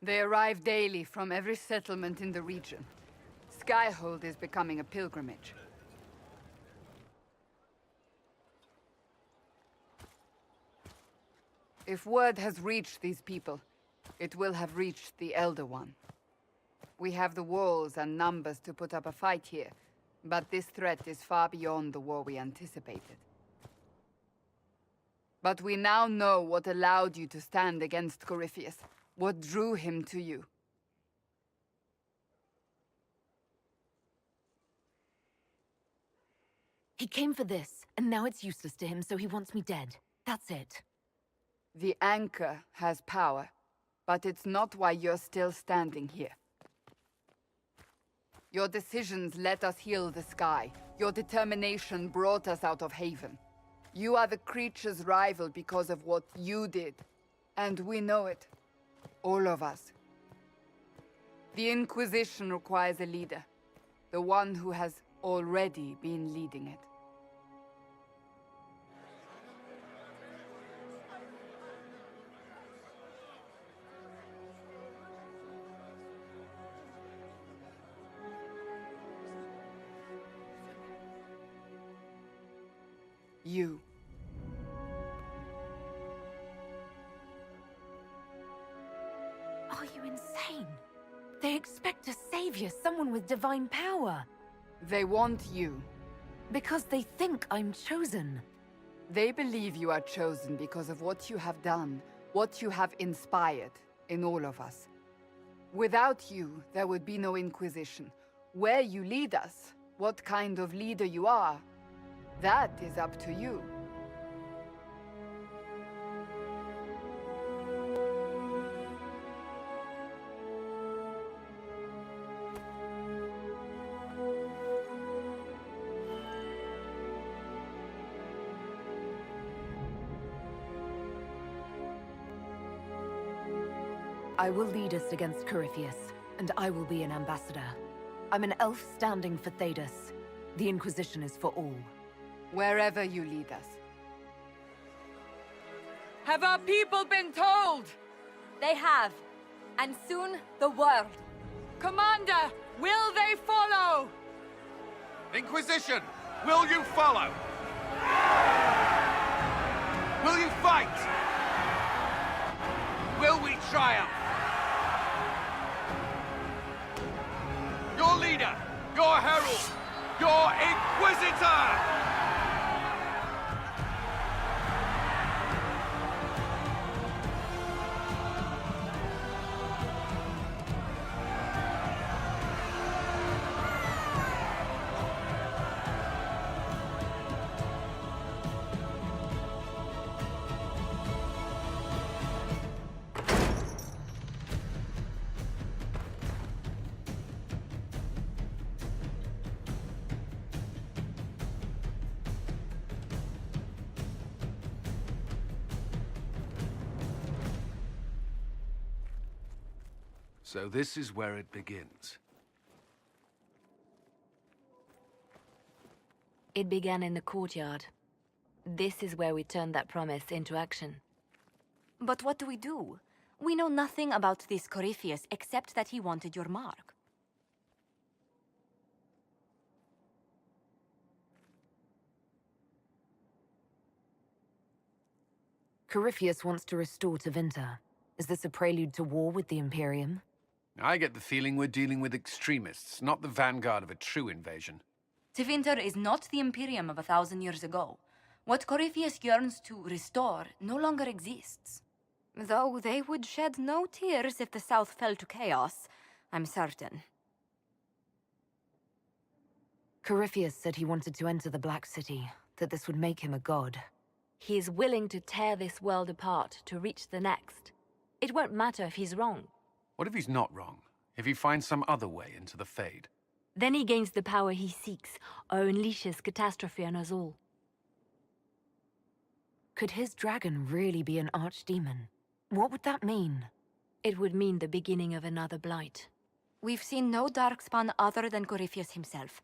They arrive daily from every settlement in the region. Skyhold is becoming a pilgrimage. If word has reached these people, it will have reached the Elder One. We have the walls and numbers to put up a fight here, but this threat is far beyond the war we anticipated. But we now know what allowed you to stand against Corypheus, what drew him to you. He came for this, and now it's useless to him, so he wants me dead. That's it. The anchor has power, but it's not why you're still standing here. Your decisions let us heal the sky. Your determination brought us out of Haven. You are the creature's rival because of what you did. And we know it. All of us. The Inquisition requires a leader. The one who has already been leading it. You. Are you insane? They expect a savior, someone with divine power. They want you. Because they think I'm chosen. They believe you are chosen because of what you have done, what you have inspired in all of us. Without you, there would be no Inquisition. Where you lead us, what kind of leader you are, that is up to you. I will lead us against Corypheus, and I will be an ambassador. I'm an elf standing for Thedas. The Inquisition is for all. Wherever you lead us. Have our people been told? They have. And soon, the world. Commander, will they follow? Inquisition, will you follow? Will you fight? Will we triumph? Your leader, your herald, your Inquisitor! So this is where it begins. It began in the courtyard. This is where we turned that promise into action. But what do we do? We know nothing about this Corypheus except that he wanted your mark. Corypheus wants to restore Tevinter. Is this a prelude to war with the Imperium? I get the feeling we're dealing with extremists, not the vanguard of a true invasion. Tevinter is not the Imperium of 1,000 years ago. What Corypheus yearns to restore no longer exists. Though they would shed no tears if the South fell to chaos, I'm certain. Corypheus said he wanted to enter the Black City, that this would make him a god. He is willing to tear this world apart to reach the next. It won't matter if he's wrong. What if he's not wrong? If he finds some other way into the Fade? Then he gains the power he seeks, or unleashes catastrophe on us all. Could his dragon really be an archdemon? What would that mean? It would mean the beginning of another blight. We've seen no darkspawn other than Corypheus himself.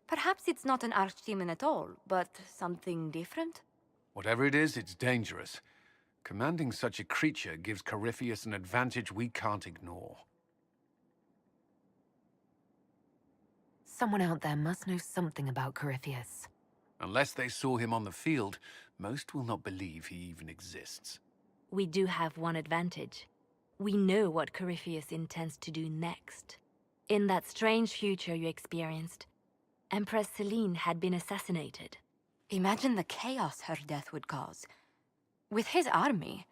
Perhaps it's not an archdemon at all, but something different? Whatever it is, it's dangerous. Commanding such a creature gives Corypheus an advantage we can't ignore. Someone out there must know something about Corypheus. Unless they saw him on the field, most will not believe he even exists. We do have one advantage. We know what Corypheus intends to do next. In that strange future you experienced, Empress Celine had been assassinated. Imagine the chaos her death would cause. With his army.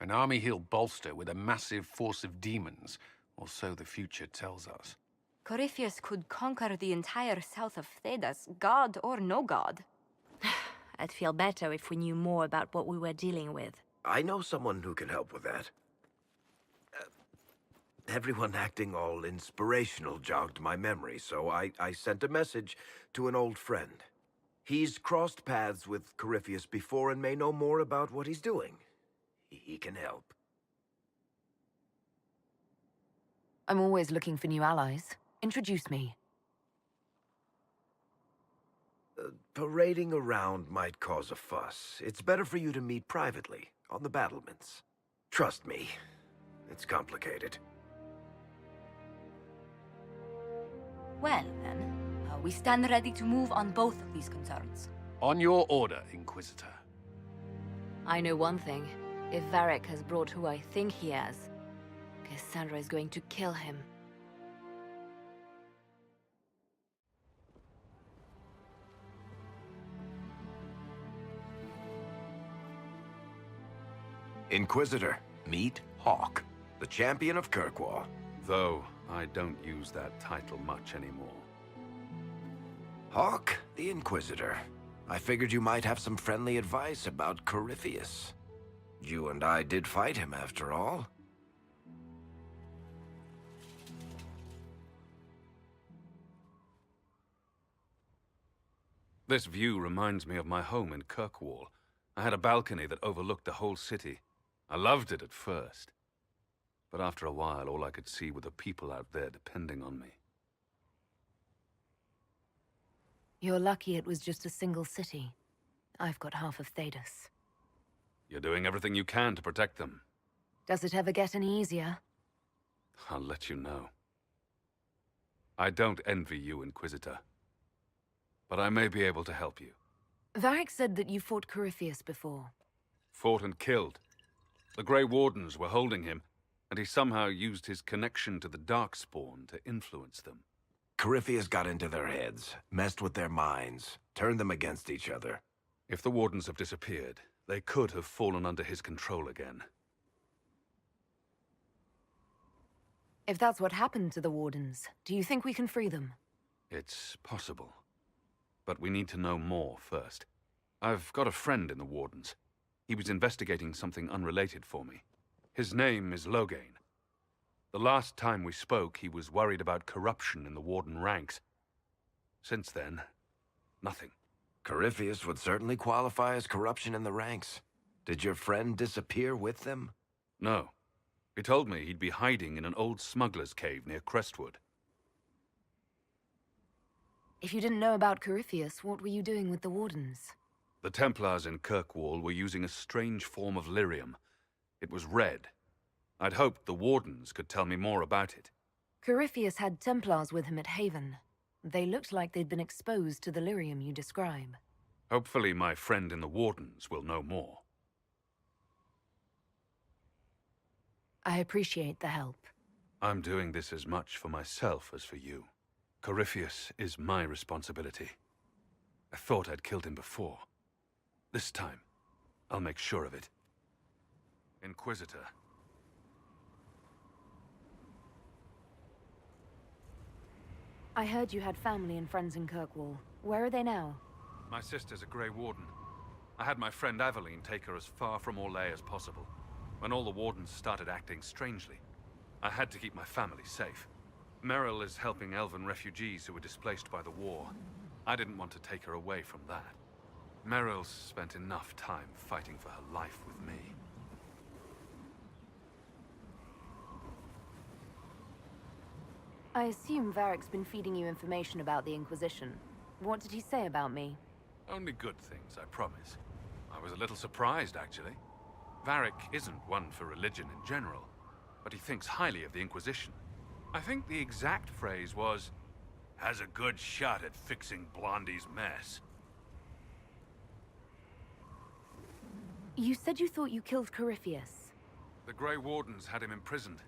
An army he'll bolster with a massive force of demons, or so the future tells us. Corypheus could conquer the entire south of Thedas, god or no god. I'd feel better if we knew more about what we were dealing with. I know someone who can help with that. Everyone acting all inspirational jogged my memory, so I sent a message to an old friend. He's crossed paths with Corypheus before and may know more about what he's doing. He can help. I'm always looking for new allies. Introduce me. Parading around might cause a fuss. It's better for you to meet privately, on the battlements. Trust me, it's complicated. Well, then, we stand ready to move on both of these concerns. On your order, Inquisitor. I know one thing. If Varric has brought who I think he has, Cassandra is going to kill him. Inquisitor, meet Hawk, the champion of Kirkwall. Though I don't use that title much anymore. Hawk, the Inquisitor. I figured you might have some friendly advice about Corypheus. You and I did fight him, after all. This view reminds me of my home in Kirkwall. I had a balcony that overlooked the whole city. I loved it at first. But after a while, all I could see were the people out there depending on me. You're lucky it was just a single city. I've got half of Thedas. You're doing everything you can to protect them. Does it ever get any easier? I'll let you know. I don't envy you, Inquisitor. But I may be able to help you. Varric said that you fought Corypheus before. Fought and killed. The Grey Wardens were holding him, and he somehow used his connection to the Darkspawn to influence them. Corypheus got into their heads, messed with their minds, turned them against each other. If the Wardens have disappeared, they could have fallen under his control again. If that's what happened to the Wardens, do you think we can free them? It's possible. But we need to know more first. I've got a friend in the Wardens. He was investigating something unrelated for me. His name is Loghain. The last time we spoke, he was worried about corruption in the Warden ranks. Since then, nothing. Corypheus would certainly qualify as corruption in the ranks. Did your friend disappear with them? No. He told me he'd be hiding in an old smuggler's cave near Crestwood. If you didn't know about Corypheus, what were you doing with the Wardens? The Templars in Kirkwall were using a strange form of lyrium. It was red. I'd hoped the Wardens could tell me more about it. Corypheus had Templars with him at Haven. They looked like they'd been exposed to the lyrium you describe. Hopefully my friend in the Wardens will know more. I appreciate the help. I'm doing this as much for myself as for you. Corypheus is my responsibility. I thought I'd killed him before. This time, I'll make sure of it. Inquisitor. I heard you had family and friends in Kirkwall. Where are they now? My sister's a Grey Warden. I had my friend Lavellan take her as far from Orlais as possible. When all the Wardens started acting strangely, I had to keep my family safe. Meryl is helping elven refugees who were displaced by the war. I didn't want to take her away from that. Meryl's spent enough time fighting for her life with me. I assume Varric's been feeding you information about the Inquisition. What did he say about me? Only good things, I promise. I was a little surprised, actually. Varric isn't one for religion in general, but he thinks highly of the Inquisition. I think the exact phrase was, "Has a good shot at fixing Blondie's mess." You said you thought you killed Corypheus. The Grey Wardens had him imprisoned.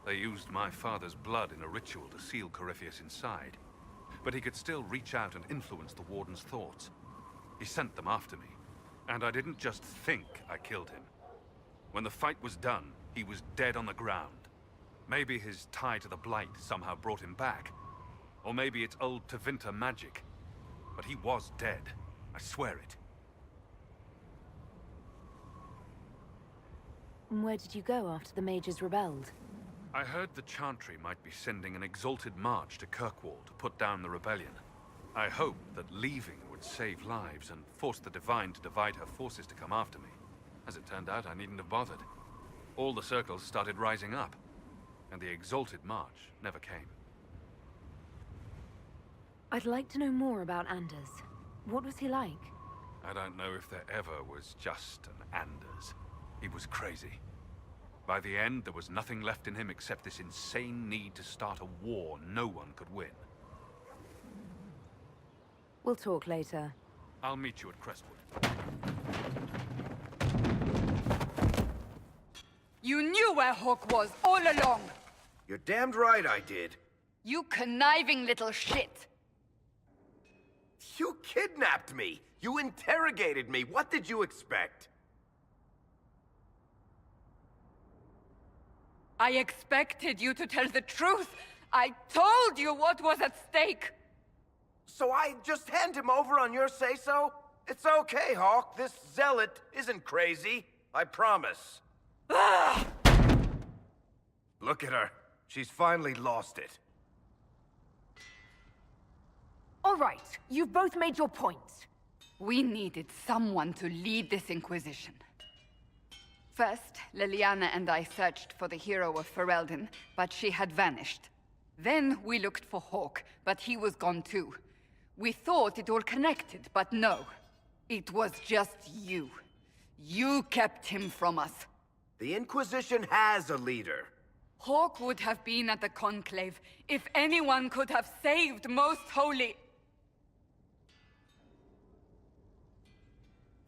They used my father's blood in a ritual to seal Corypheus inside. But he could still reach out and influence the Warden's thoughts. He sent them after me. And I didn't just think I killed him. When the fight was done, he was dead on the ground. Maybe his tie to the Blight somehow brought him back. Or maybe it's old Tevinter magic. But he was dead. I swear it. Where did you go after the mages rebelled? I heard the Chantry might be sending an exalted march to Kirkwall to put down the rebellion. I hoped that leaving would save lives and force the Divine to divide her forces to come after me. As it turned out, I needn't have bothered. All the circles started rising up, and the exalted march never came. I'd like to know more about Anders. What was he like? I don't know if there ever was just an Anders. He was crazy. By the end, there was nothing left in him except this insane need to start a war no one could win. We'll talk later. I'll meet you at Crestwood. You knew where Hawk was all along! You're damned right I did. You conniving little shit! You kidnapped me! You interrogated me! What did you expect? I expected you to tell the truth! I told you what was at stake! So I just hand him over on your say-so? It's okay, Hawk. This zealot isn't crazy. I promise. Ah! Look at her. She's finally lost it. All right, you've both made your points. We needed someone to lead this Inquisition. First, Liliana and I searched for the hero of Ferelden, but she had vanished. Then we looked for Hawk, but he was gone too. We thought it all connected, but no. It was just you. You kept him from us. The Inquisition has a leader. Hawk would have been at the Conclave if anyone could have saved Most Holy...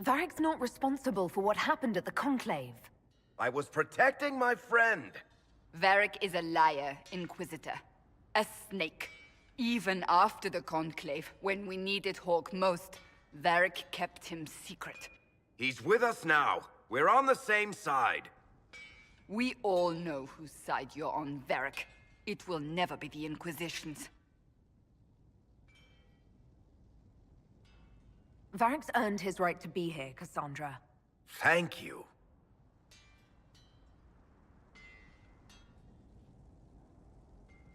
Varric's not responsible for what happened at the Conclave. I was protecting my friend. Varric is a liar, Inquisitor. A snake. Even after the Conclave, when we needed Hawk most, Varric kept him secret. He's with us now. We're on the same side. We all know whose side you're on, Varric. It will never be the Inquisition's. Varric's earned his right to be here, Cassandra. Thank you.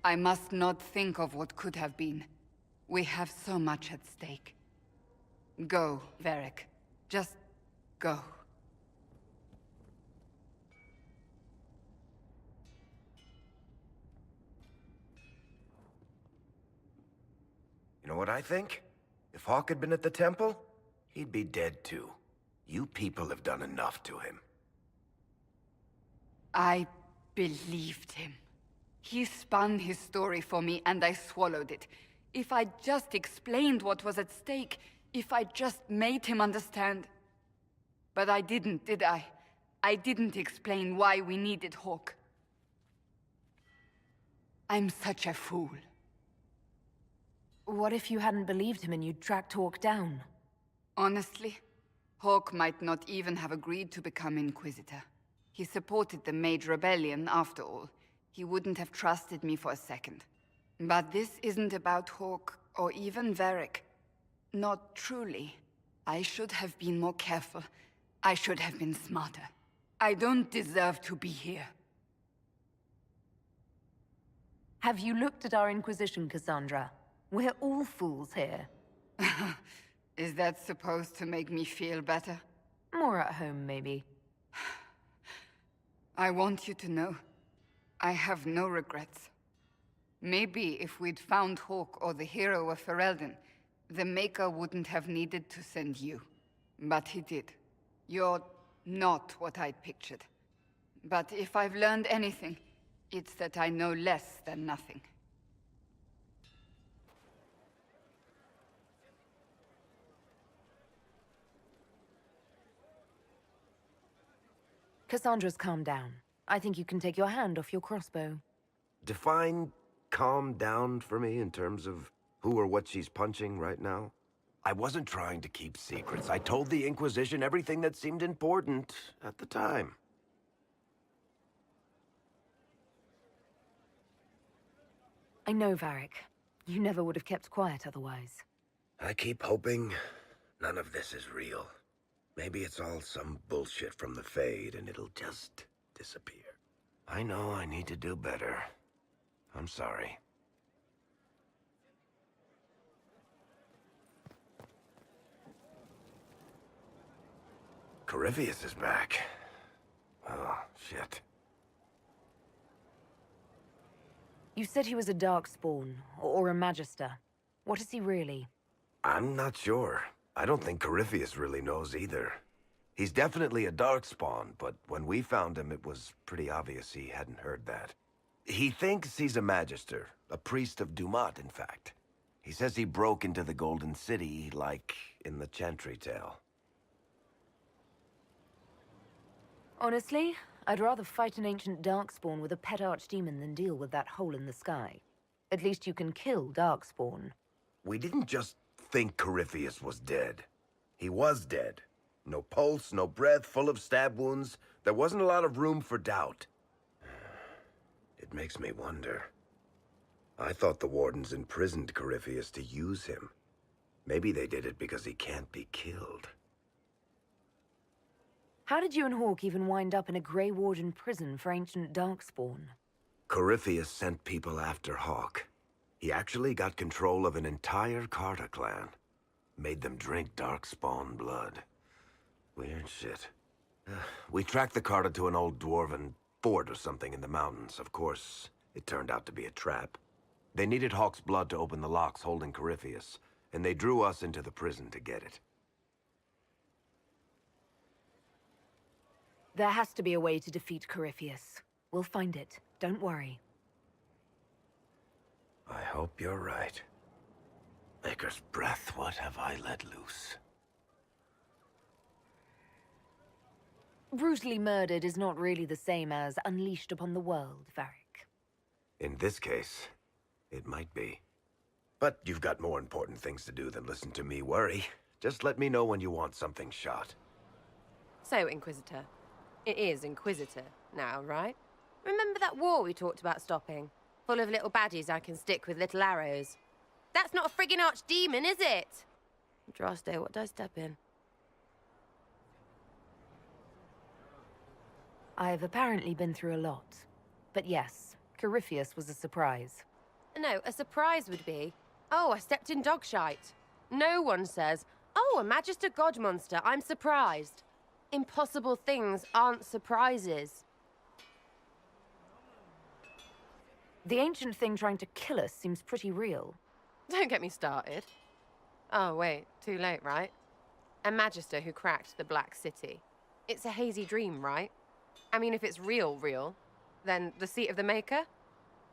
I must not think of what could have been. We have so much at stake. Go, Varric. Just go. You know what I think? If Hawk had been at the temple, he'd be dead too. You people have done enough to him. I believed him. He spun his story for me, and I swallowed it. If I just explained what was at stake, if I just made him understand... But I didn't, did I? I didn't explain why we needed Hawk. I'm such a fool. What if you hadn't believed him and you'd tracked Hawk down? Honestly, Hawk might not even have agreed to become Inquisitor. He supported the Mage Rebellion, after all. He wouldn't have trusted me for a second. But this isn't about Hawk, or even Varric. Not truly. I should have been more careful. I should have been smarter. I don't deserve to be here. Have you looked at our Inquisition, Cassandra? We're all fools here. Is that supposed to make me feel better? More at home, maybe. I want you to know, I have no regrets. Maybe if we'd found Hawk or the hero of Ferelden, the Maker wouldn't have needed to send you. But he did. You're Not what I'd pictured. But if I've learned anything, it's that I know less than nothing. Cassandra's calmed down. I think you can take your hand off your crossbow. Define calm down for me in terms of who or what she's punching right now. I wasn't trying to keep secrets. I told the Inquisition everything that seemed important at the time. I know, Varric. You never would have kept quiet otherwise. I keep hoping none of this is real. Maybe it's all some bullshit from the Fade and it'll just disappear. I know I need to do better. I'm sorry. Corypheus is back. Oh, shit. You said he was a Darkspawn, or a Magister. What is he really? I'm not sure. I don't think Corypheus really knows either. He's definitely a Darkspawn, but when we found him, it was pretty obvious he hadn't heard that. He thinks he's a Magister, a priest of Dumat, in fact. He says he broke into the Golden City, like in the Chantry tale. Honestly, I'd rather fight an ancient Darkspawn with a pet archdemon than deal with that hole in the sky. At least you can kill Darkspawn. We didn't just think Corypheus was dead. He was dead. No pulse, no breath, full of stab wounds. There wasn't a lot of room for doubt. It makes me wonder. I thought the Wardens imprisoned Corypheus to use him. Maybe they did it because he can't be killed. How did you and Hawke even wind up in a Grey Warden prison for ancient Darkspawn? Corypheus sent people after Hawke. He actually got control of an entire Carter clan. Made them drink Darkspawn blood. Weird shit. We tracked the Carter to an old dwarven fort or something in the mountains. Of course, it turned out to be a trap. They needed Hawke's blood to open the locks holding Corypheus, and they drew us into the prison to get it. There has to be a way to defeat Corypheus. We'll find it. Don't worry. I hope you're right. Maker's breath, what have I let loose? Brutally murdered is not really the same as unleashed upon the world, Varric. In this case, it might be. But you've got more important things to do than listen to me worry. Just let me know when you want something shot. So, Inquisitor. It is Inquisitor now, right? Remember that war we talked about stopping? Full of little baddies I can stick with little arrows. That's not a friggin' archdemon, is it? Droste, what did I step in? I've apparently been through a lot. But yes, Corypheus was a surprise. No, a surprise would be, oh, I stepped in dog shite. No one says, oh, a Magister God monster, I'm surprised. Impossible things aren't surprises. The ancient thing trying to kill us seems pretty real. Don't get me started. Oh, wait, too late, right? A Magister who cracked the Black City. It's a hazy dream, right? I mean, if it's real, then the seat of the Maker?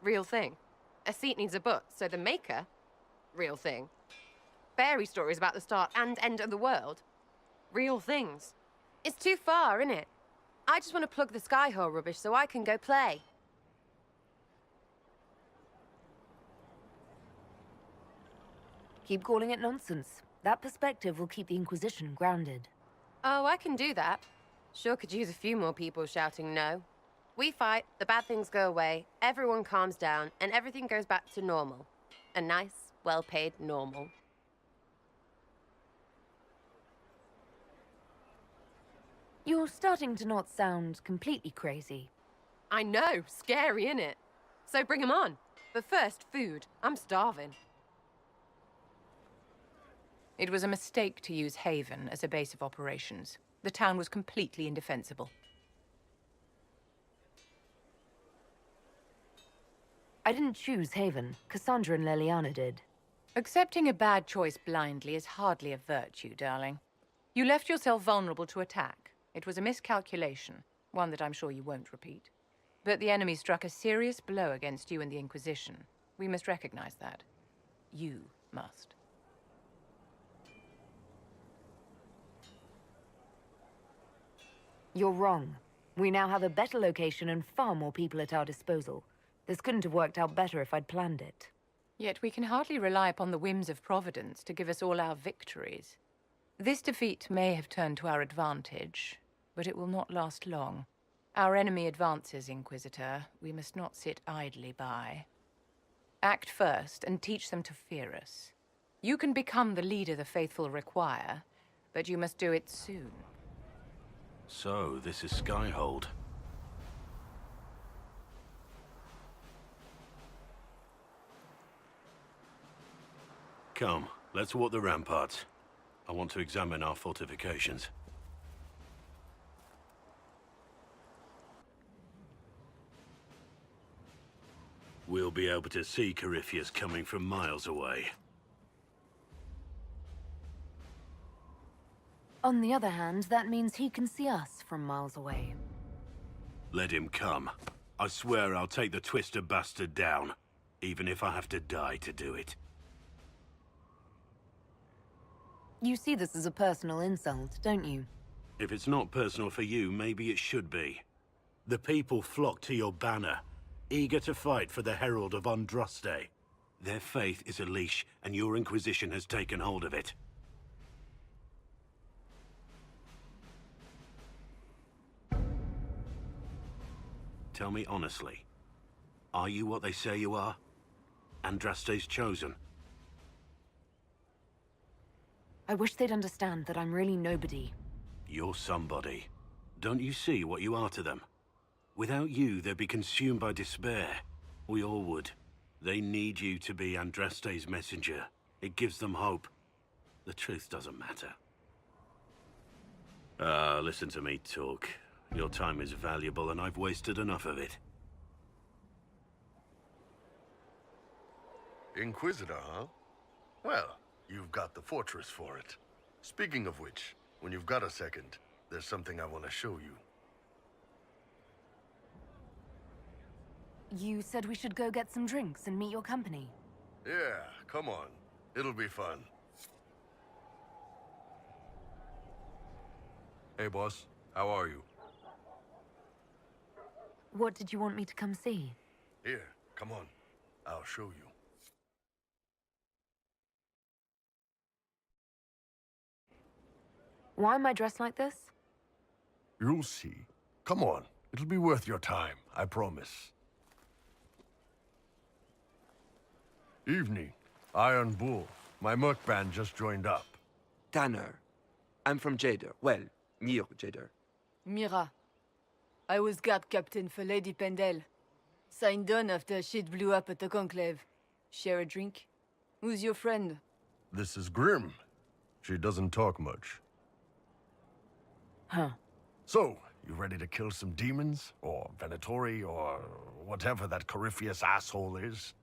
Real thing. A seat needs a butt, so the Maker? Real thing. Fairy stories about the start and end of the world? Real things. It's too far, innit? I just want to plug the Skyhole rubbish so I can go play. Keep calling it nonsense. That perspective will keep the Inquisition grounded. Oh, I can do that. Sure could use a few more people shouting no. We fight, the bad things go away, everyone calms down, and everything goes back to normal. A nice, well-paid normal. You're starting to not sound completely crazy. I know, scary, innit? So bring 'em on. But first, food. I'm starving. It was a mistake to use Haven as a base of operations. The town was completely indefensible. I didn't choose Haven. Cassandra and Leliana did. Accepting a bad choice blindly is hardly a virtue, darling. You left yourself vulnerable to attack. It was a miscalculation, one that I'm sure you won't repeat. But the enemy struck a serious blow against you and the Inquisition. We must recognize that. You must. You're wrong. We now have a better location and far more people at our disposal. This couldn't have worked out better if I'd planned it. Yet we can hardly rely upon the whims of Providence to give us all our victories. This defeat may have turned to our advantage, but it will not last long. Our enemy advances, Inquisitor. We must not sit idly by. Act first and teach them to fear us. You can become the leader the faithful require, but you must do it soon. So, this is Skyhold. Come, let's walk the ramparts. I want to examine our fortifications. We'll be able to see Corypheus coming from miles away. On the other hand, that means he can see us from miles away. Let him come. I swear I'll take the twister bastard down, even if I have to die to do it. You see this as a personal insult, don't you? If it's not personal for you, maybe it should be. The people flock to your banner, eager to fight for the Herald of Andraste. Their faith is a leash, and your Inquisition has taken hold of it. Tell me honestly, are you what they say you are? Andraste's chosen? I wish they'd understand that I'm really nobody. You're somebody. Don't you see what you are to them? Without you, they'd be consumed by despair. We all would. They need you to be Andraste's messenger. It gives them hope. The truth doesn't matter. Listen to me talk. Your time is valuable, and I've wasted enough of it. Inquisitor, huh? Well, you've got the fortress for it. Speaking of which, when you've got a second, there's something I want to show you. You said we should go get some drinks and meet your company. Yeah, come on. It'll be fun. Hey, boss. How are you? What did you want me to come see? Here, come on. I'll show you. Why am I dressed like this? You'll see. Come on. It'll be worth your time, I promise. Evening. Iron Bull. My merc band just joined up. Tanner. I'm from Jader. Well, near Jader. Mira. I was guard captain for Lady Pendel. Signed on after shit blew up at the Conclave. Share a drink? Who's your friend? This is Grim. She doesn't talk much. Huh. So, you ready to kill some demons? Or Venatori, or whatever that Corypheus asshole is?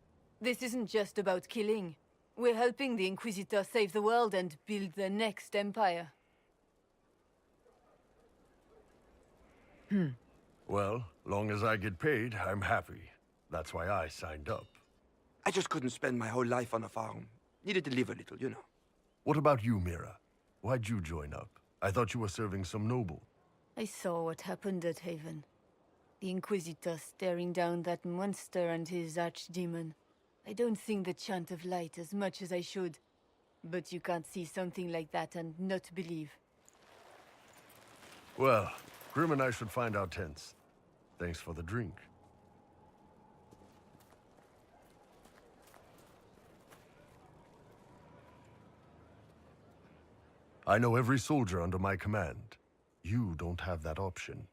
This isn't just about killing. We're helping the Inquisitor save the world and build the next empire. Well, long as I get paid, I'm happy. That's why I signed up. I just couldn't spend my whole life on a farm. Needed to live a little, you know. What about you, Mira? Why'd you join up? I thought you were serving some noble. I saw what happened at Haven. The Inquisitor staring down that monster and his archdemon. I don't sing the chant of light as much as I should. But you can't see something like that and not believe. Well, Grim and I should find our tents. Thanks for the drink. I know every soldier under my command. You don't have that option,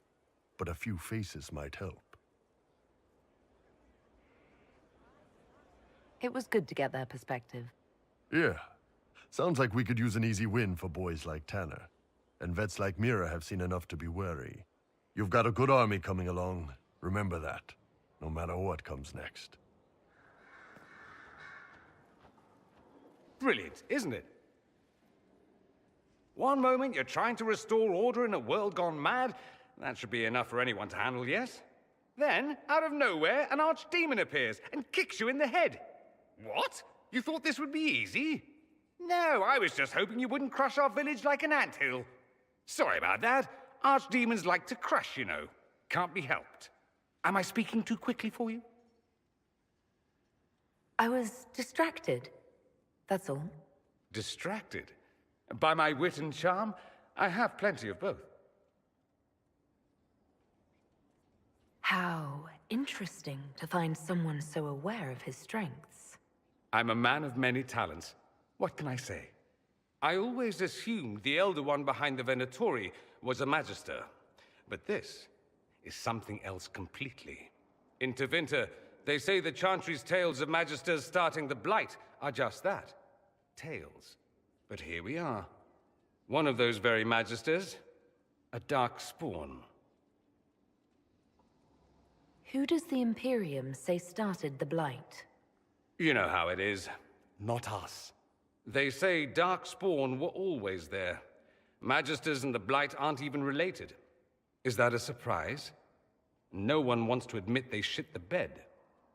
but a few faces might help. It was good to get their perspective. Yeah. Sounds like we could use an easy win for boys like Tanner. And vets like Mira have seen enough to be wary. You've got a good army coming along. Remember that, no matter what comes next. Brilliant, isn't it? One moment you're trying to restore order in a world gone mad. That should be enough for anyone to handle, yes? Then, out of nowhere, an archdemon appears and kicks you in the head. What? You thought this would be easy? No, I was just hoping you wouldn't crush our village like an anthill. Sorry about that. Archdemons like to crush, you know. Can't be helped. Am I speaking too quickly for you? I was distracted. That's all. Distracted? By my wit and charm? I have plenty of both. How interesting to find someone so aware of his strengths. I'm a man of many talents. What can I say? I always assumed the Elder One behind the Venatori was a Magister. But this is something else completely. In Tevinter, they say the Chantry's tales of Magisters starting the Blight are just that. Tales. But here we are. One of those very Magisters, a dark spawn. Who does the Imperium say started the Blight? You know how it is. Not us. They say Darkspawn were always there. Magisters and the Blight aren't even related. Is that a surprise? No one wants to admit they shit the bed.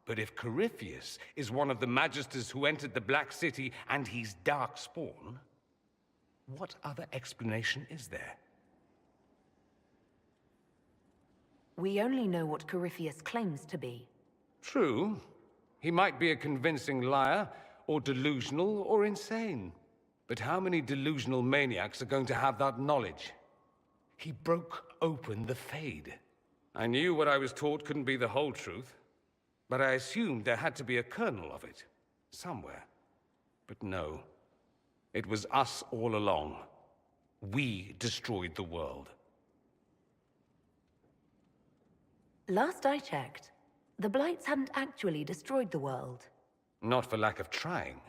But if Corypheus is one of the Magisters who entered the Black City and he's Darkspawn, what other explanation is there? We only know what Corypheus claims to be. True. He might be a convincing liar, or delusional, or insane. But how many delusional maniacs are going to have that knowledge? He broke open the Fade. I knew what I was taught couldn't be the whole truth, but I assumed there had to be a kernel of it, somewhere. But no. It was us all along. We destroyed the world. Last I checked, the Blights hadn't actually destroyed the world. Not for lack of trying.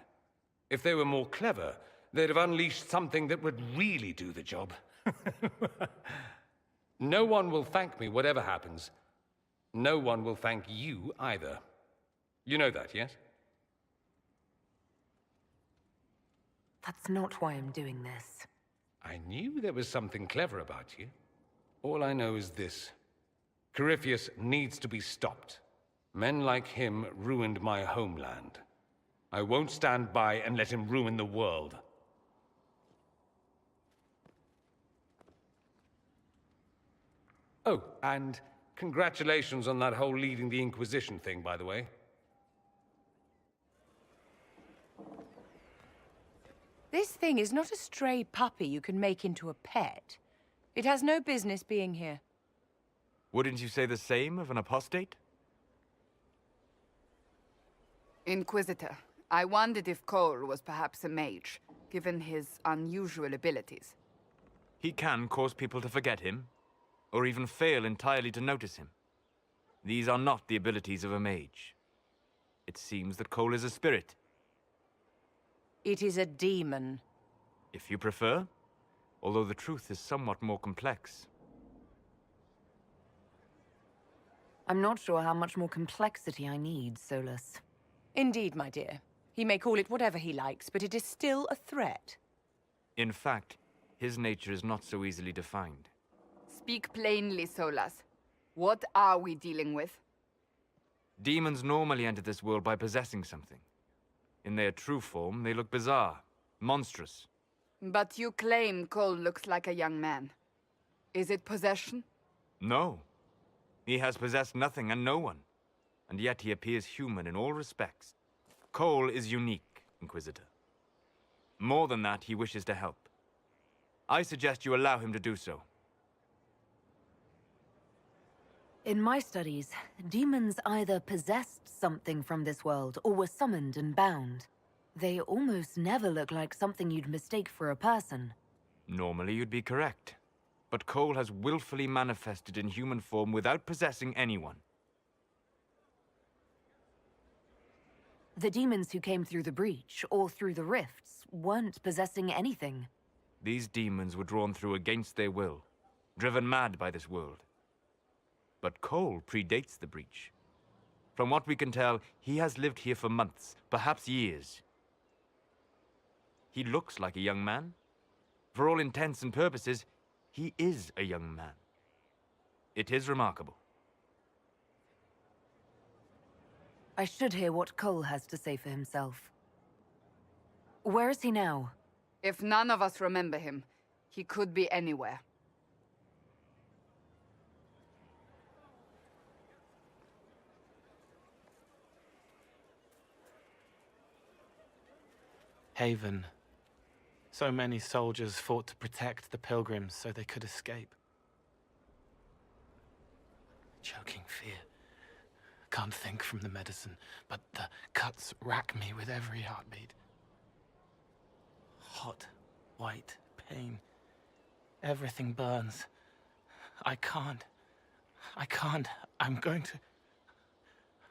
If they were more clever, they'd have unleashed something that would really do the job. No one will thank me, whatever happens. No one will thank you either. You know that, yes? That's not why I'm doing this. I knew there was something clever about you. All I know is this. Corypheus needs to be stopped. Men like him ruined my homeland. I won't stand by and let him ruin the world. Oh, and congratulations on that whole leading the Inquisition thing, by the way. This thing is not a stray puppy you can make into a pet. It has no business being here. Wouldn't you say the same of an apostate? Inquisitor, I wondered if Cole was perhaps a mage, given his unusual abilities. He can cause people to forget him, or even fail entirely to notice him. These are not the abilities of a mage. It seems that Cole is a spirit. It is a demon. If you prefer, although the truth is somewhat more complex. I'm not sure how much more complexity I need, Solus. Indeed, my dear. He may call it whatever he likes, but it is still a threat. In fact, his nature is not so easily defined. Speak plainly, Solus. What are we dealing with? Demons normally enter this world by possessing something. In their true form, they look bizarre, monstrous. But you claim Cole looks like a young man. Is it possession? No. He has possessed nothing and no one. And yet he appears human in all respects. Cole is unique, Inquisitor. More than that, he wishes to help. I suggest you allow him to do so. In my studies, demons either possessed something from this world or were summoned and bound. They almost never look like something you'd mistake for a person. Normally you'd be correct. But Cole has willfully manifested in human form without possessing anyone. The demons who came through the breach, or through the rifts, weren't possessing anything. These demons were drawn through against their will, driven mad by this world. But Cole predates the breach. From what we can tell, he has lived here for months, perhaps years. He looks like a young man. For all intents and purposes, he is a young man. It is remarkable. I should hear what Cole has to say for himself. Where is he now? If none of us remember him, he could be anywhere. Haven. So many soldiers fought to protect the pilgrims so they could escape. Choking fear. Can't think from the medicine, but the cuts rack me with every heartbeat. Hot, white pain. Everything burns. I can't. I'm going to...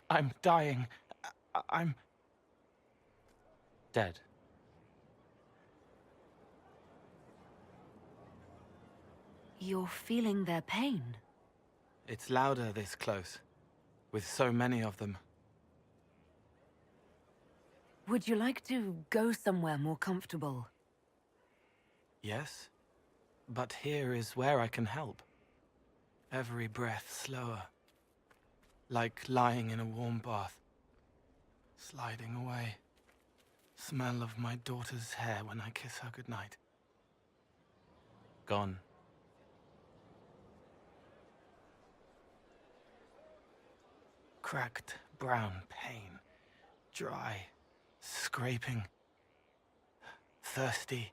I'm dying. I'm... dead. You're feeling their pain? It's louder this close, with so many of them. Would you like to go somewhere more comfortable? Yes, but here is where I can help. Every breath slower, like lying in a warm bath, sliding away. Smell of my daughter's hair when I kiss her goodnight. Gone. Cracked brown pain, dry, scraping, thirsty.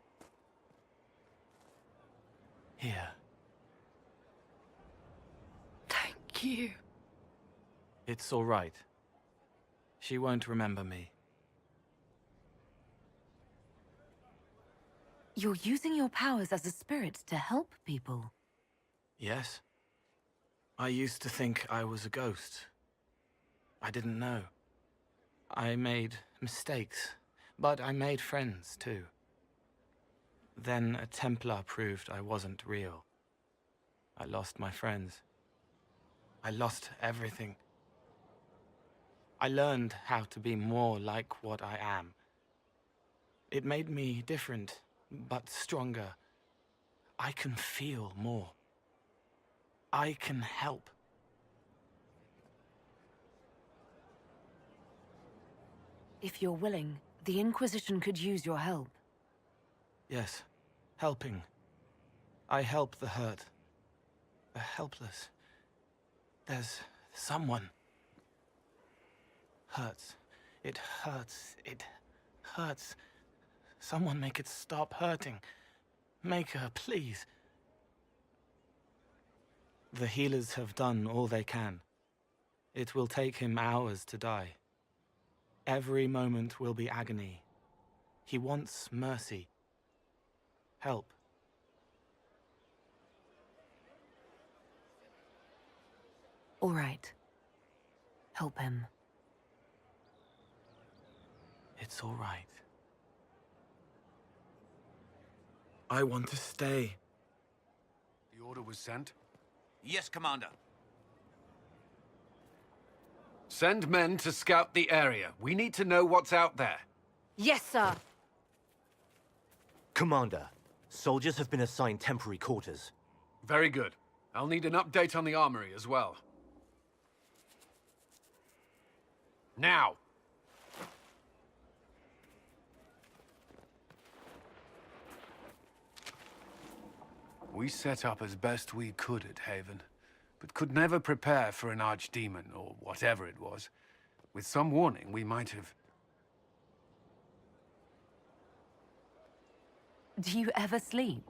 Here. Thank you. It's all right. She won't remember me. You're using your powers as a spirit to help people. Yes. I used to think I was a ghost. I didn't know. I made mistakes, but I made friends too. Then a Templar proved I wasn't real. I lost my friends. I lost everything. I learned how to be more like what I am. It made me different, but stronger. I can feel more. I can help. If you're willing, the Inquisition could use your help. Yes, helping. I help the hurt. The helpless. There's someone. Hurts. It hurts. It hurts. Someone make it stop hurting. Make her, please. The healers have done all they can. It will take him hours to die. Every moment will be agony. He wants mercy. Help. All right. Help him. It's all right. I want to stay. The order was sent? Yes, Commander. Send men to scout the area. We need to know what's out there. Yes, sir. Commander, soldiers have been assigned temporary quarters. Very good. I'll need an update on the armory as well. Now! We set up as best we could at Haven, but could never prepare for an archdemon, or whatever it was. With some warning, we might have... Do you ever sleep?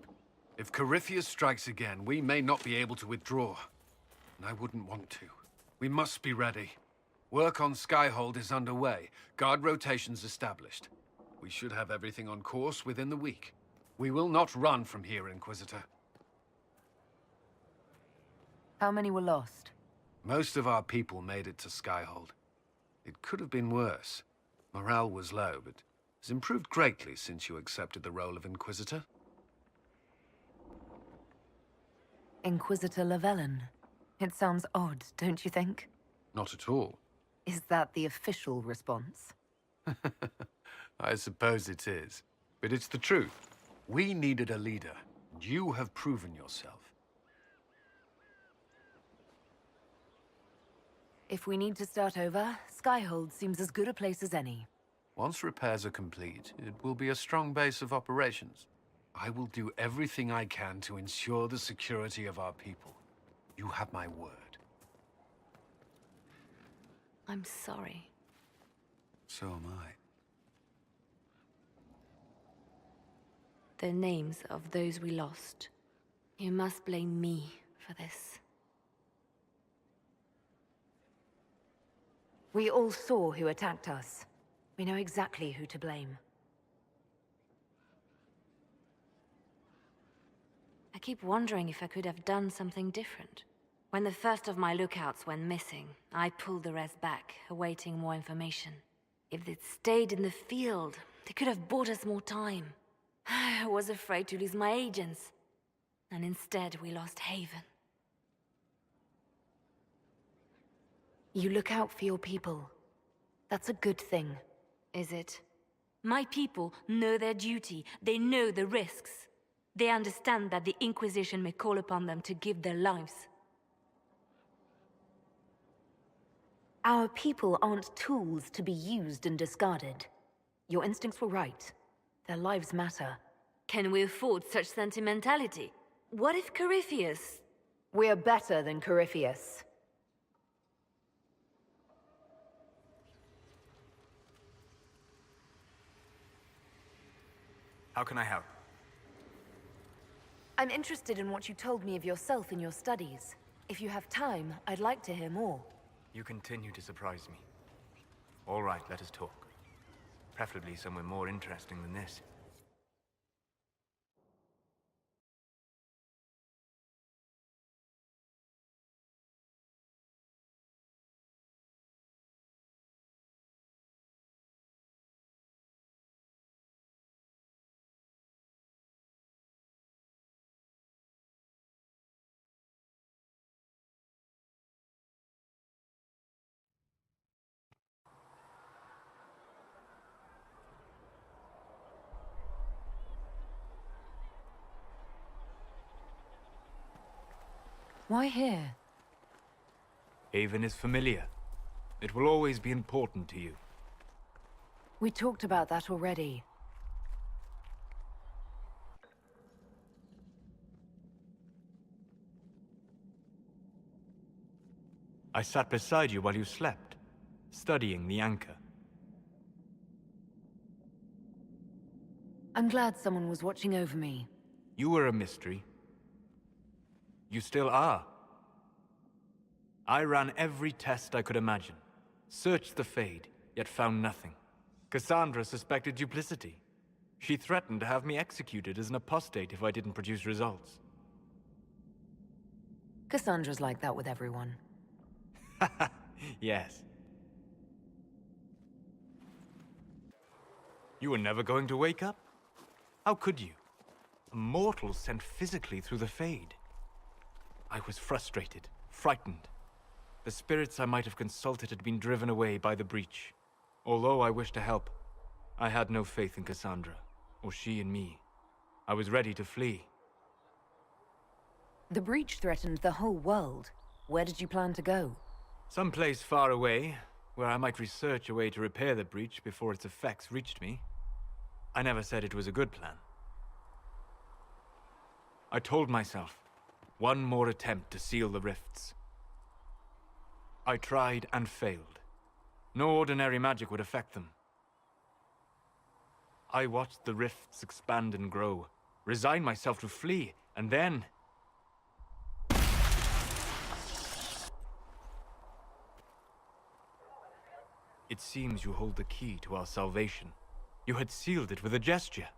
If Corypheus strikes again, we may not be able to withdraw. And I wouldn't want to. We must be ready. Work on Skyhold is underway. Guard rotations established. We should have everything on course within the week. We will not run from here, Inquisitor. How many were lost? Most of our people made it to Skyhold. It could have been worse. Morale was low, but has improved greatly since you accepted the role of Inquisitor. Inquisitor Lavellan. It sounds odd, don't you think? Not at all. Is that the official response? I suppose it is. But it's the truth. We needed a leader, and you have proven yourself. If we need to start over, Skyhold seems as good a place as any. Once repairs are complete, it will be a strong base of operations. I will do everything I can to ensure the security of our people. You have my word. I'm sorry. So am I. The names of those we lost. You must blame me for this. We all saw who attacked us. We know exactly who to blame. I keep wondering if I could have done something different. When the first of my lookouts went missing, I pulled the rest back, awaiting more information. If they'd stayed in the field, they could have bought us more time. I was afraid to lose my agents. And instead, we lost Haven. You look out for your people. That's a good thing. Is it? My people know their duty. They know the risks. They understand that the Inquisition may call upon them to give their lives. Our people aren't tools to be used and discarded. Your instincts were right. Their lives matter. Can we afford such sentimentality? What if Corypheus... We're better than Corypheus. How can I help? I'm interested in what you told me of yourself in your studies. If you have time, I'd like to hear more. You continue to surprise me. All right, let us talk. Preferably somewhere more interesting than this. Why here? Haven is familiar. It will always be important to you. We talked about that already. I sat beside you while you slept, studying the anchor. I'm glad someone was watching over me. You were a mystery. You still are. I ran every test I could imagine. Searched the Fade, yet found nothing. Cassandra suspected duplicity. She threatened to have me executed as an apostate if I didn't produce results. Cassandra's like that with everyone. Yes. You were never going to wake up? How could you? A mortal sent physically through the Fade. I was frustrated, frightened. The spirits I might have consulted had been driven away by the breach. Although I wished to help, I had no faith in Cassandra, or she in me. I was ready to flee. The breach threatened the whole world. Where did you plan to go? Someplace far away, where I might research a way to repair the breach before its effects reached me. I never said it was a good plan. I told myself, one more attempt to seal the rifts. I tried and failed. No ordinary magic would affect them. I watched the rifts expand and grow, resigned myself to flee, and then... It seems you hold the key to our salvation. You had sealed it with a gesture.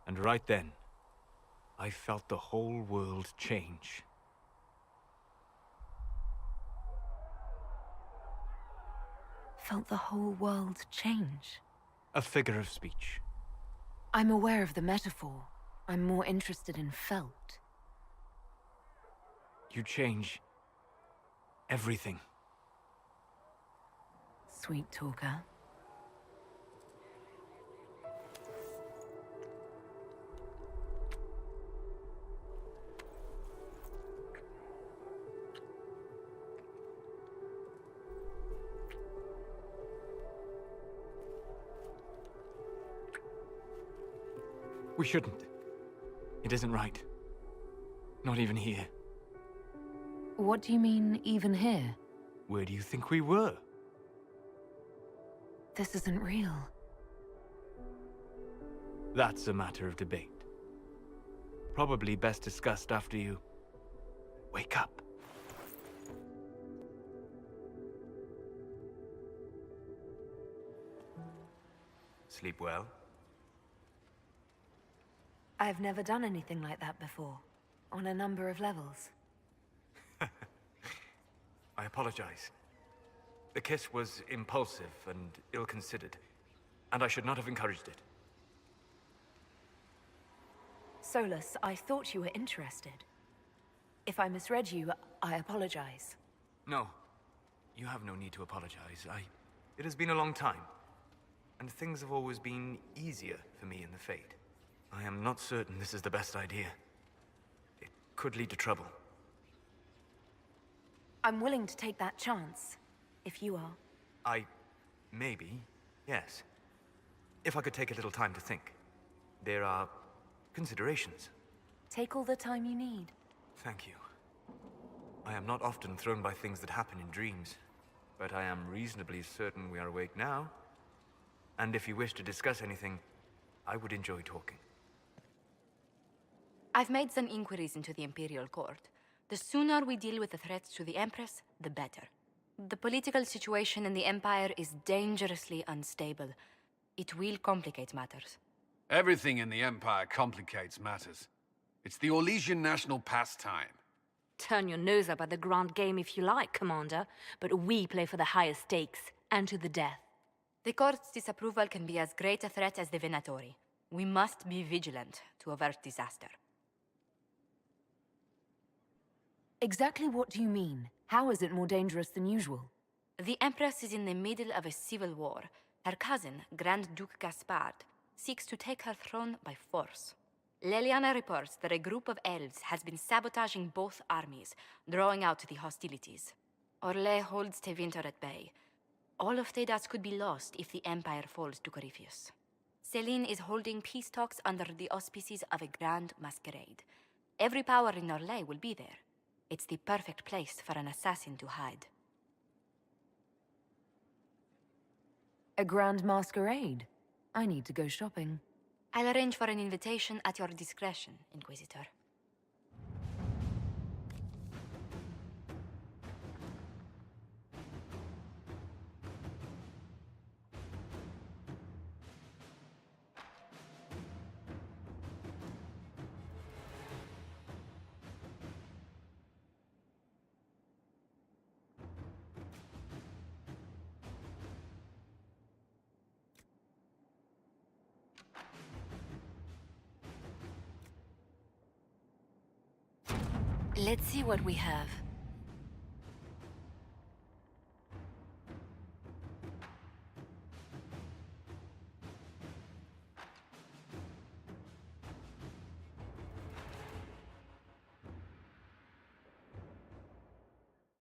And right then, I felt the whole world change. Felt the whole world change? A figure of speech. I'm aware of the metaphor. I'm more interested in felt. You change everything. Sweet talker. We shouldn't. It isn't right. Not even here. What do you mean, even here? Where do you think we were? This isn't real. That's a matter of debate. Probably best discussed after you wake up. Sleep well? I've never done anything like that before, on a number of levels. I apologize. The kiss was impulsive and ill-considered, and I should not have encouraged it. Solus, I thought you were interested. If I misread you, I apologize. No, you have no need to apologize. It has been a long time, and things have always been easier for me in the Fade. I am not certain this is the best idea. It could lead to trouble. I'm willing to take that chance, if you are. Maybe, yes. If I could take a little time to think. There are considerations. Take all the time you need. Thank you. I am not often thrown by things that happen in dreams, but I am reasonably certain we are awake now. And if you wish to discuss anything, I would enjoy talking. I've made some inquiries into the Imperial Court. The sooner we deal with the threats to the Empress, the better. The political situation in the Empire is dangerously unstable. It will complicate matters. Everything in the Empire complicates matters. It's the Orlesian national pastime. Turn your nose up at the grand game if you like, Commander, but we play for the highest stakes, and to the death. The Court's disapproval can be as great a threat as the Venatori. We must be vigilant to avert disaster. Exactly what do you mean? How is it more dangerous than usual? The Empress is in the middle of a civil war. Her cousin, Grand Duke Gaspard, seeks to take her throne by force. Leliana reports that a group of elves has been sabotaging both armies, drawing out the hostilities. Orlais holds Tevinter at bay. All of Thedas could be lost if the Empire falls to Corypheus. Celine is holding peace talks under the auspices of a grand masquerade. Every power in Orlais will be there. It's the perfect place for an assassin to hide. A grand masquerade? I need to go shopping. I'll arrange for an invitation at your discretion, Inquisitor. Let's see what we have.